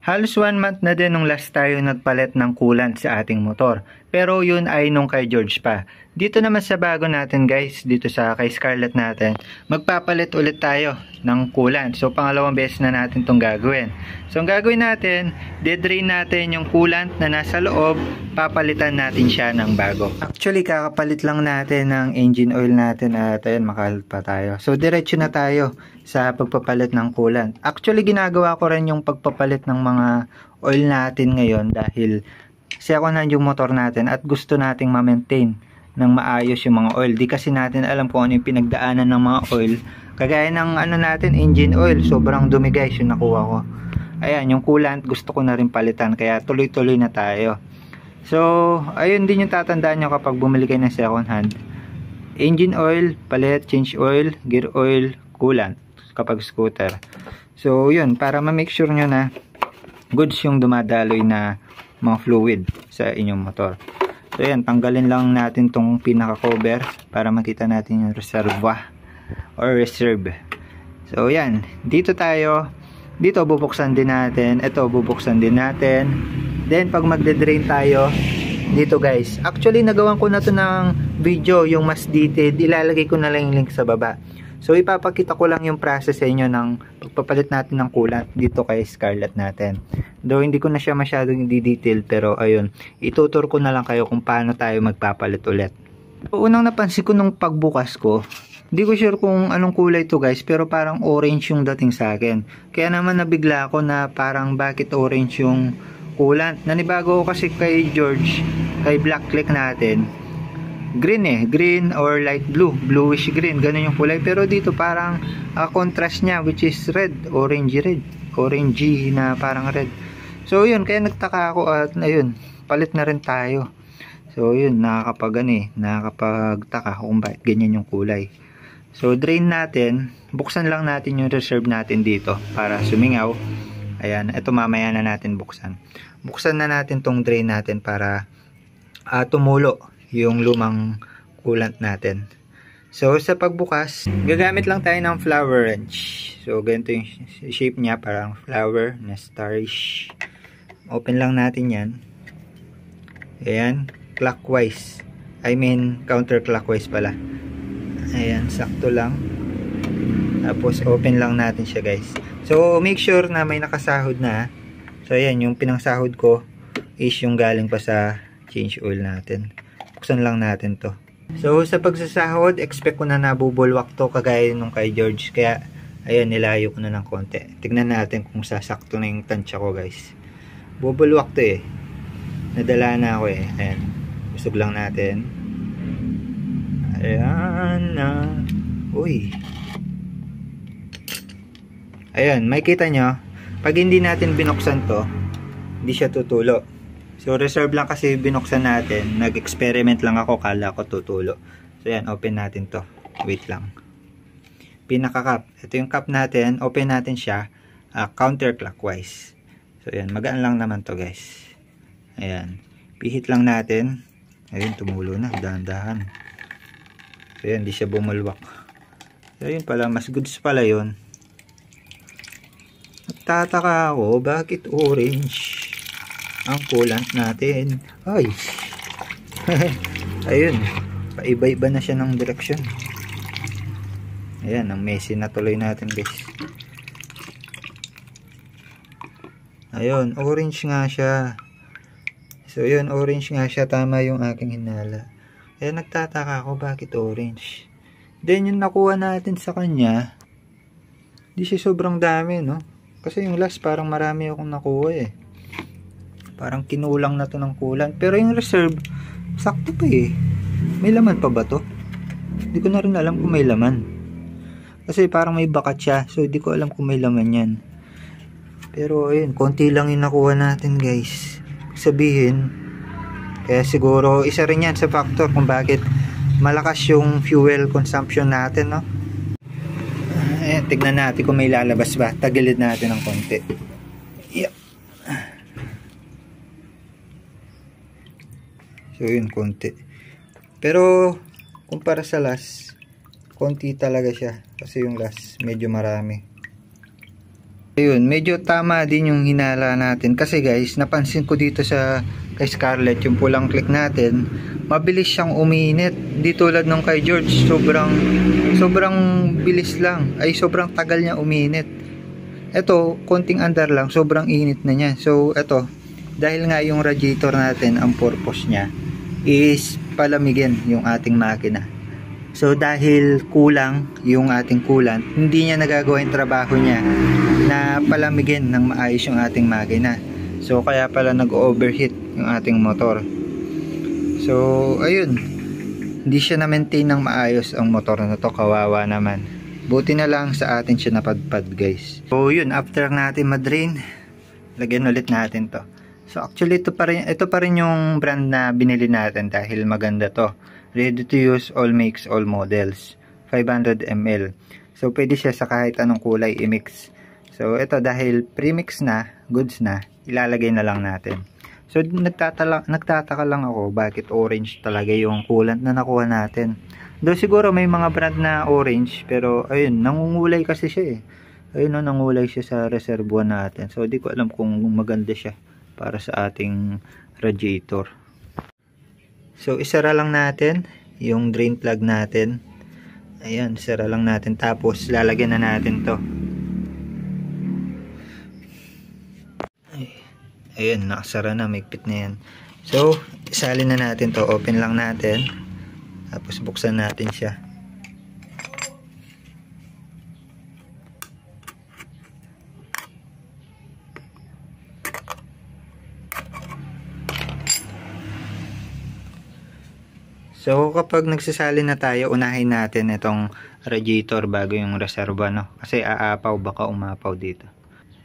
Halos 1 month na din nung last tayo nagpalit ng coolant sa ating motor. Pero yun ay nung kay George pa. Dito naman sa bago natin guys, dito sa kay Scarlett natin, magpapalit ulit tayo ng coolant. So pangalawang beses na natin itong gagawin. So ang gagawin natin, de-drain natin yung coolant na nasa loob, papalitan natin siya ng bago. Actually kakapalit lang natin ng engine oil natin at ayun, makalit pa tayo. So diretso na tayo sa pagpapalit ng coolant. Actually ginagawa ko rin yung pagpapalit ng mga oil natin ngayon dahil second hand yung motor natin at gusto nating ma-maintain ng maayos yung mga oil. Di kasi natin alam kung ano yung pinagdaanan ng mga oil. Kagaya ng ano natin, engine oil, sobrang dumi guys yung nakuha ko. Ayan, yung coolant gusto ko na rin palitan kaya tuloy-tuloy na tayo. So ayun din yung tatandaan nyo kapag bumili kayo ng second hand. Engine oil, palit, change oil, gear oil, coolant kapag scooter. So yun, para ma-make sure nyo na goods yung dumadaloy na mga fluid sa inyong motor. So yan, tanggalin lang natin tong pinaka cover para makita natin yung reservoir or reserve. So yan, dito tayo, dito bubuksan din natin, ito bubuksan din natin. Then pag magde-drain tayo dito guys, actually nagawan ko na to ng video yung mas detailed, ilalagay ko na lang yung link sa baba. So ipapakita ko lang yung process sa inyo ng pagpapalit natin ng coolant dito kay Scarlett natin. Though hindi ko na siya masyadong i-detail, pero ayun, itutur ko na lang kayo kung paano tayo magpapalit ulit. Unang napansin ko nung pagbukas ko, hindi ko sure kung anong kulay to guys, pero parang orange yung dating sa akin. Kaya naman nabigla ako na parang bakit orange yung coolant. Nanibago ko kasi kay George, kay Black Click natin, green green or light blue, bluish green, ganun yung kulay. Pero dito parang contrast nya, which is red, orangey na parang red. So yun, kaya nagtaka ako at ayun, palit na rin tayo. So yun, nakakapagtaka kung bakit ganyan yung kulay. So drain natin, buksan lang natin yung reserve natin dito para sumingaw. Ayan, ito mamaya na natin buksan. Buksan na natin tong drain natin para tumulo yung lumang coolant natin. So sa pagbukas, gagamit lang tayo ng flower wrench. So ganito yung shape niya, parang flower na starish. Open lang natin yan. Ayan, clockwise, I mean counterclockwise pala. Ayan, sakto lang. Tapos open lang natin siya guys. So make sure na may nakasahod na. So ayan, yung pinangsahod ko is yung galing pa sa change oil natin. Buksan lang natin to. So sa pagsasahod, expect ko na nabubulwak to kagaya nung kay George. Kaya ayan, nilayo ko na ng konti. Tignan natin kung sasakto na yung tansya ko guys. Bubulwak to eh. Nadala na ako eh. Ayan, busog lang natin. Ayan na. Uy. Ayan, makikita nyo, pag hindi natin binuksan to, hindi siya tutulo. So reserve lang kasi binuksan natin. Nag-experiment lang ako, kala ko tutulo. So yan, open natin to. Wait lang. Pinaka cup. Ito yung cup natin. Open natin siya counterclockwise. So yan, magaan lang naman to guys. Ayan. Pihit lang natin. Ayun, tumulo na. Dahan-dahan. So yan, di siya bumulwak. So yun pala, mas goods pala yun. Nagtataka ako, bakit orange ang coolant natin? Ay. Ayun. Paiba-iba na siya ng direksyon. Ayan, ang messy na tuloy natin guys. Ayun, orange nga siya. So yun, orange nga siya. Tama yung aking hinala. Kaya nagtataka ako, bakit orange? Then yung nakuha natin sa kanya, di siya sobrang dami, no? Kasi yung last parang marami akong nakuha eh. Parang kinulang na to ng coolant. Pero yung reserve, sakto pa eh. May laman pa ba to? Hindi ko na rin alam kung may laman. Kasi parang may bakat siya. So hindi ko alam kung may laman yan. Pero ayun, konti lang yung nakuha natin guys. Sabihin, kaya siguro isa rin yan sa factor kung bakit malakas yung fuel consumption natin, no? Ayan, tignan natin kung may lalabas ba. Tagilid natin ng konti. Yep. So yun, konti. Pero kumpara sa last, konti talaga siya. Kasi yung last medyo marami. Ayun, medyo tama din yung hinala natin kasi guys, napansin ko dito sa kay Scarlett, yung pulang click natin, mabilis siyang uminit. Di tulad nung kay George, sobrang bilis lang, ay sobrang tagal niya uminit. Ito, konting andar lang, sobrang init na niya. So ito, dahil nga yung radiator natin, ang purpose niya is palamigin yung ating makina. So dahil kulang yung ating coolant, hindi niya nagagawa yung trabaho niya na palamigin ng maayos yung ating makina. So kaya pala nag-overheat yung ating motor. So ayun, hindi siya na-maintain ng maayos ang motor na to, kawawa naman. Buti na lang sa atin siya napadpad guys. So yun, after natin ma-drain, lagyan ulit natin to. So actually ito pa rin yung brand na binili natin dahil maganda to. Ready to use, all makes, all models. 500 ml. So pwede siya sa kahit anong kulay i-mix. So ito dahil pre-mix na, goods na, ilalagay na lang natin. So nagtataka lang ako bakit orange talaga yung coolant na nakuha natin. Though siguro may mga brand na orange, pero ayun, nangungulay kasi siya eh. Ayun, nangungulay siya sa reservoir natin. So di ko alam kung maganda siya para sa ating radiator. So isara lang natin yung drain plug natin. Ayan, isara lang natin, tapos lalagyan na natin to. Ayan, nakasara na, mahigpit na yan. So isalin na natin to, open lang natin, tapos buksan natin siya. So kapag nagsasali na tayo, unahin natin itong radiator bago yung reservoir, no? Kasi aapaw, baka umapaw dito.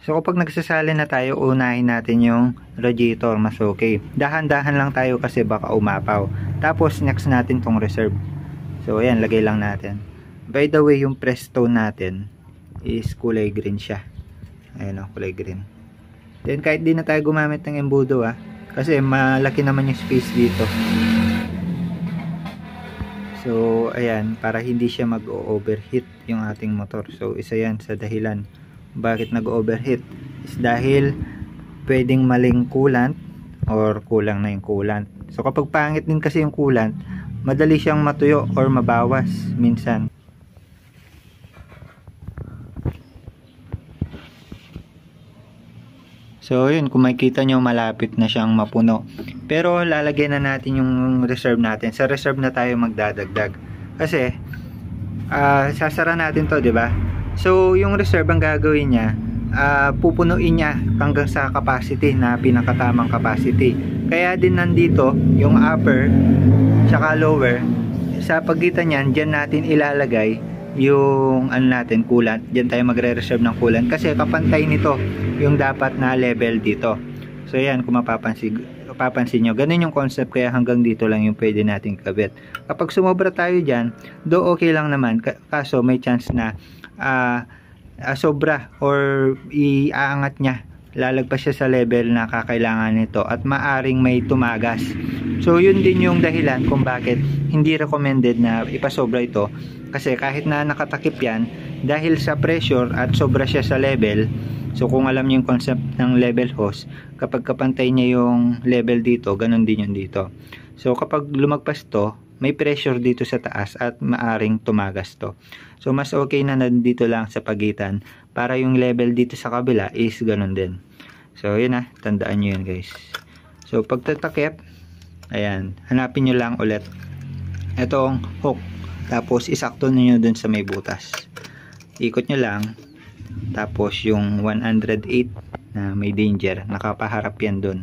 So kapag nagsasali na tayo, unahin natin yung radiator, mas okay. Dahan-dahan lang tayo kasi baka umapaw. Tapos next natin tong reserve. So ayan, lagay lang natin. By the way, yung press stone natin is kulay green siya. Ayan o, kulay green. Then kahit di na tayo gumamit ng embudo kasi malaki naman yung space dito. So ayan, para hindi siya mag-overheat yung ating motor. So isa yan sa dahilan bakit nag-overheat, is dahil pwedeng maling coolant or kulang na yung coolant. So kapag pangit din kasi yung coolant, madali siyang matuyo or mabawas minsan. So yun, kung makikita nyo, malapit na siyang mapuno. Pero lalagyan na natin yung reserve natin. Sa reserve na tayo magdadagdag. Kasi sasara natin to, 'di ba? So yung reserve, ang gagawin niya, pupunuin niya hanggang sa capacity na pinakatamang capacity. Kaya din nandito yung upper tsaka lower. Sa pagitan niyan, diyan natin ilalagay yung natin, coolant. Diyan tayo magre-reserve ng coolant kasi kapantay nito yung dapat na level dito. So yan, kung mapapansin nyo, ganun yung concept, kaya hanggang dito lang yung pwede nating kabit. Kapag sumobra tayo dyan, do okay lang naman, kaso may chance na sobra or iaangat niya, lalagpas siya sa level na kakailangan nito at maaring may tumagas. So yun din yung dahilan kung bakit hindi recommended na ipasobra ito, kasi kahit na nakatakip yan, dahil sa pressure at sobra siya sa level. So kung alam niyo yung concept ng level hose, kapag kapantay niya yung level dito, ganun din yun dito. So kapag lumagpas to, may pressure dito sa taas at maaring tumagas to. So mas okay na nandito lang sa pagitan para yung level dito sa kabila is ganun din. So yun tandaan nyo yun guys. So pagtatakip, ayan, hanapin nyo lang ulit itong hook, tapos isakto nyo dun sa may butas. Ikot nyo lang, tapos yung 108 na may danger, nakapaharap yan dun.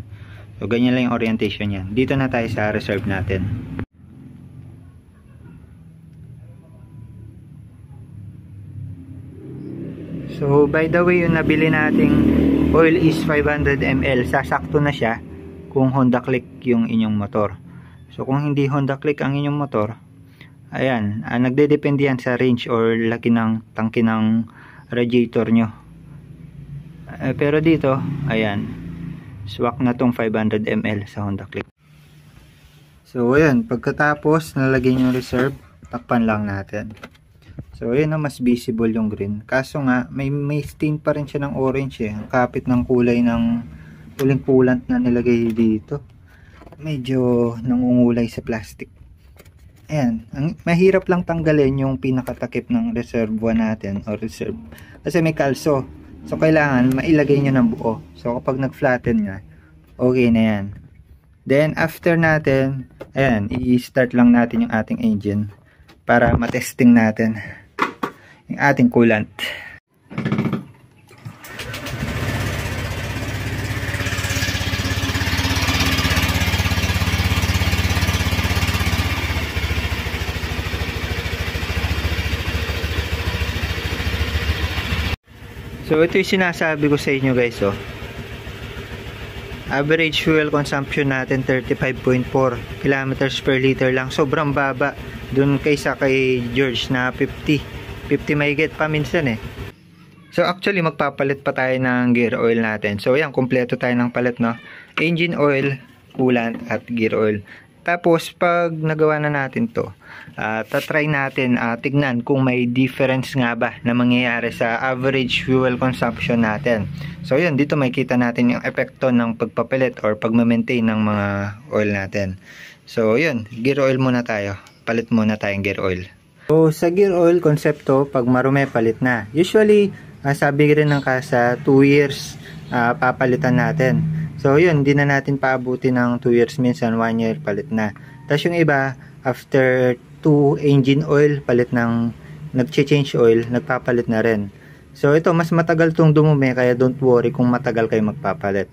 So ganyan lang yung orientation yan. Dito na tayo sa reserve natin. So by the way, yung nabili nating oil is 500 ml. Sasakto na siya kung Honda Click yung inyong motor. So kung hindi Honda Click ang inyong motor, ayan, nagdedepende yan sa range or laki ng tangke ng radiator nyo. Pero dito, ayan, swak na tong 500 ml sa Honda Click. So ayan, pagkatapos nalagyan yung reserve, takpan lang natin. So, yun na, mas visible yung green. Kaso nga, may stain pa rin siya ng orange eh. Ang kapit ng kulay ng huling coolant na nilagay dito. Medyo nangungulay sa plastic. Ayan, mahirap lang tanggalin yung pinakatakip ng reservoir natin o reserve. Kasi may kalso. So, kailangan mailagay nyo ng buo. So, kapag nag-flatten nga, okay na yan. Then, after natin, ayan, i-start lang natin yung ating engine para matesting natin yung ating coolant. So ito yung sinasabi ko sa inyo guys, oh. Average fuel consumption natin 35.4 kilometers per liter lang. Sobrang baba dun kaysa kay George na 50 mahigit pa minsan eh. So actually magpapalit pa tayo ng gear oil natin. So yan, kompleto tayo ng palit, no. Engine oil, coolant at gear oil. Tapos pag nagawa na natin to, tatry natin tignan kung may difference nga ba na mangyayari sa average fuel consumption natin. So yun, dito makikita natin yung epekto ng pagpapalit or pagma-maintain ng mga oil natin. So yun, gear oil muna tayo. Palit muna tayong gear oil. So sa gear oil konsepto, pag marumi palit na. Usually, sabi rin ng kasa 2 years papalitan natin. So yun, hindi na natin paabuti ng 2 years, minsan 1 year palit na. Tapos yung iba, after 2 engine oil, palit ng nag-change oil, nagpapalit na rin. So ito, mas matagal tong dumumi, kaya don't worry kung matagal kayo magpapalit.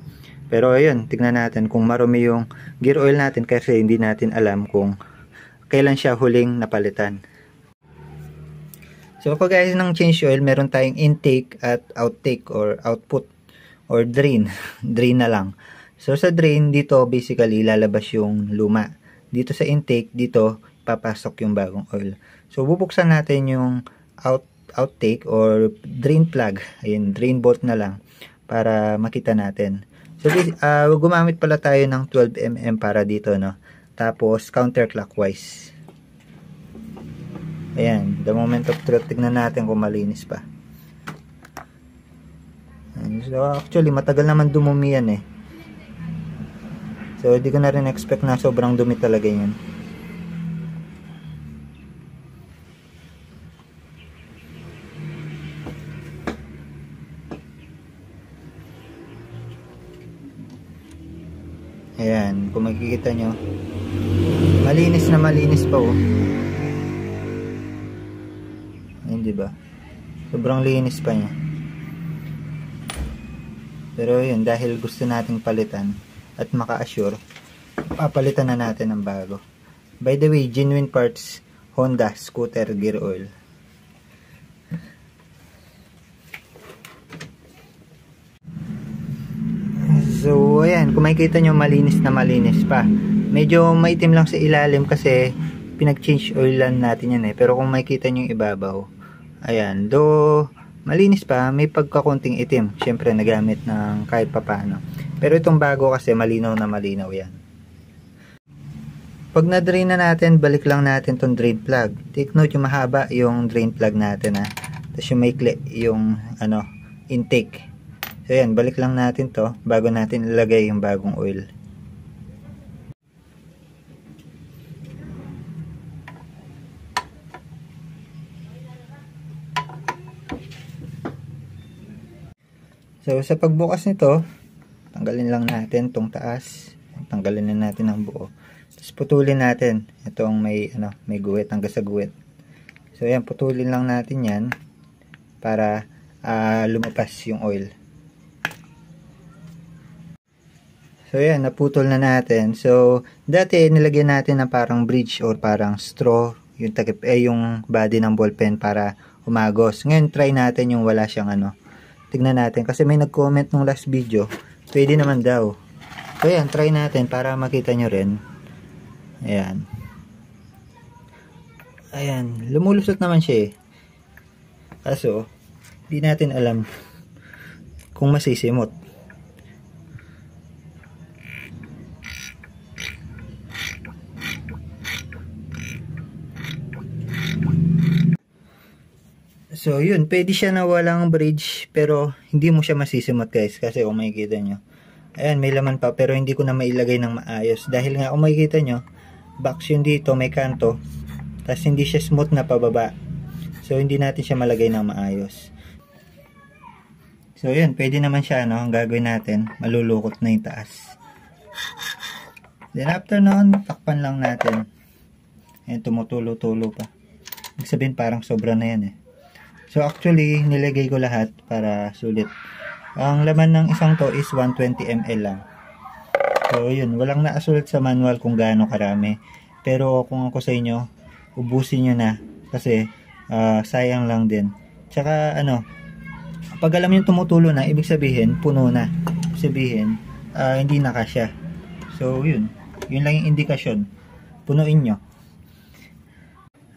Pero ayun, tignan natin kung marumi yung gear oil natin kasi hindi natin alam kung kailan siya huling napalitan. So pag guys ng change oil, meron tayong intake at outtake or output or drain. Drain na lang. So sa drain, dito basically lalabas yung luma. Dito sa intake, dito papasok yung bagong oil. So bubuksan natin yung outtake or drain plug. Ayun, drain bolt na lang para makita natin. So gumamit pala tayo ng 12mm para dito, no. Tapos counterclockwise. Ayan, the moment of truth, tignan natin kung malinis pa. So actually matagal naman dumumi yan eh. So hindi ko na rin expect na sobrang dumi talaga yan. Ayan, kung makikita nyo, malinis na malinis pa oh. Ayan, diba? Sobrang linis pa niya. Pero yun, dahil gusto nating palitan at maka-assure, papalitan na natin ng bago. By the way, genuine parts, Honda scooter gear oil. So ayan, kung makikita nyo, malinis na malinis pa. Medyo maitim lang sa ilalim kasi pinag-change oil lang natin yan eh. Pero kung makikita nyo yung ibabaw, ayan, do malinis pa, may pagkakunting itim. Syempre nagamit ng kahit papano. Pero itong bago kasi malinaw na malinaw yan. Pag na-drain na natin, balik lang natin tong drain plug. Take note yung mahaba yung drain plug natin ha. Tapos yung maikli yung intake. So yan, balik lang natin to bago natin ilagay yung bagong oil. So sa pagbukas nito, tanggalin lang natin tong taas, tanggalin na natin ang buo. Tapos putulin natin itong may may guwit hanggang sa guwit. So ayan, putulin lang natin 'yan para lumabas yung oil. So ayan, naputol na natin. So dati nilagyan natin na parang bridge or parang straw yung takip yung body ng ballpen para humagos. Ngayon try natin yung wala siyang tignan natin kasi may nag-comment nung last video, pwede naman daw. So ayan, try natin para makita nyo rin. Ayan. Ayan, lumulusot naman siya eh. Kaso, di natin alam kung masisimot. So yun, pwede siya na walang bridge pero hindi mo siya masisimot guys kasi kung makikita nyo. Ayan, may laman pa pero hindi ko na mailagay ng maayos. Dahil nga kung makikita nyo, box yun dito, may kanto. Tapos hindi siya smooth na pababa. So hindi natin siya malagay ng maayos. So yun, pwede naman siya, no? Ang gagawin natin, malulukot na yung taas. Then after nun, takpan lang natin. Ayan, tumutulo-tulo pa. Ibig sabihin parang sobra na yan eh. So actually, nilagay ko lahat para sulit. Ang laman ng isang to is 120 ml lang. So yun, walang nakasulat sa manual kung gaano karami. Pero kung ako sa inyo, ubusin nyo na. Kasi sayang lang din. Tsaka ano, pag alam nyo tumutulo na, ibig sabihin, puno na. Ibig sabihin, hindi na kasya. So yun, yun lang yung indikasyon. Punuin nyo.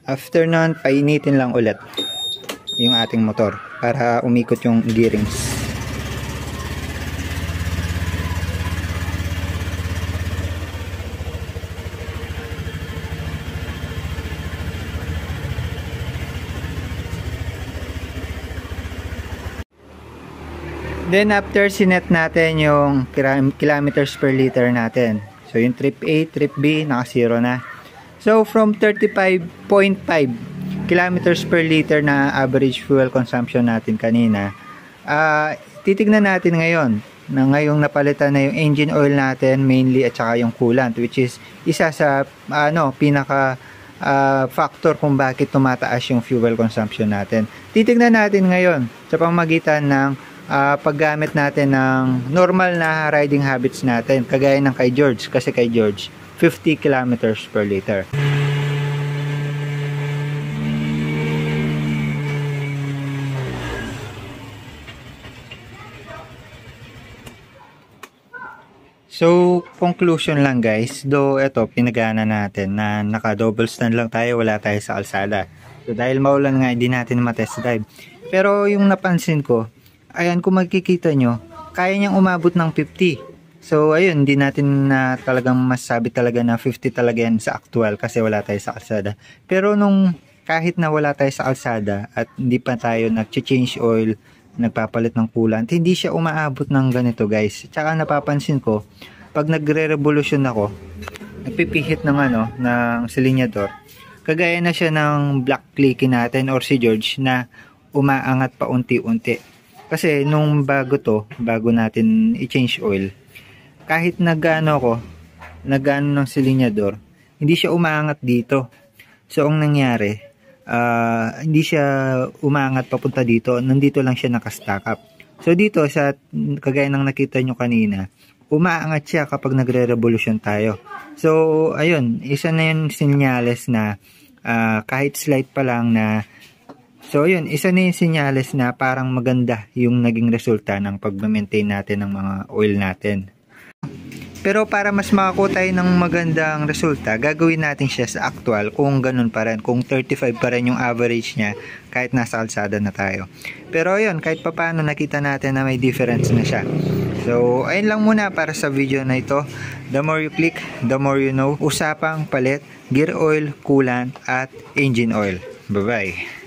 After nun, painitin lang ulit yung ating motor para umikot yung gearings. Then after sinet natin yung kilometers per liter natin. So yung trip A, trip B, naka 0 na. So from 35.5 kilometers per liter na average fuel consumption natin kanina, titignan natin ngayon na ngayong napalitan na yung engine oil natin mainly at saka yung coolant, which is isa sa pinaka factor kung bakit tumataas yung fuel consumption natin. Titignan natin ngayon sa pamamagitan ng paggamit natin ng normal na riding habits natin, kagaya ng kay George, kasi kay George 50 kilometers per liter. So, conclusion lang guys, though ito, pinagana natin na naka-double stand lang tayo, wala tayo sa kalsada. So, dahil maulan nga, hindi natin matest drive. Pero yung napansin ko, ayan, kung makikita nyo, kaya niyang umabot ng 50. So, ayun, hindi natin na talagang masabi talaga na 50 talaga yan sa actual kasi wala tayo sa kalsada. Pero nung kahit na wala tayo sa kalsada at hindi pa tayo nag-change oil, nagpapalit ng coolant, hindi siya umaabot ng ganito guys. Tsaka napapansin ko, pag nagre-revolution ako, nagpipihit ng ng silinyador, kagaya na siya ng black clicky natin or si George na umaangat pa unti-unti. Kasi nung bago natin i-change oil, kahit nagano ng silinyador, hindi siya umaangat dito. So ang nangyari, hindi siya umaangat papunta dito, nandito lang siya nakastack up. So dito sa kagaya ng nakita nyo kanina, umaangat siya kapag nagre-revolution tayo. So ayun, isa na yung sinyales na kahit slight pa lang na, so yun, isa na yung sinyales na parang maganda yung naging resulta ng pag-maintain natin ng mga oil natin. Pero para mas makakuha tayo ng magandang resulta, gagawin natin siya sa actual kung ganun pa rin, kung 35 pa rin yung average niya kahit nasa kalsada na tayo. Pero yun, kahit papaano nakita natin na may difference na siya. So ayun lang muna para sa video na ito. The more you click, the more you know. Usapang palit, gear oil, coolant at engine oil. Bye bye.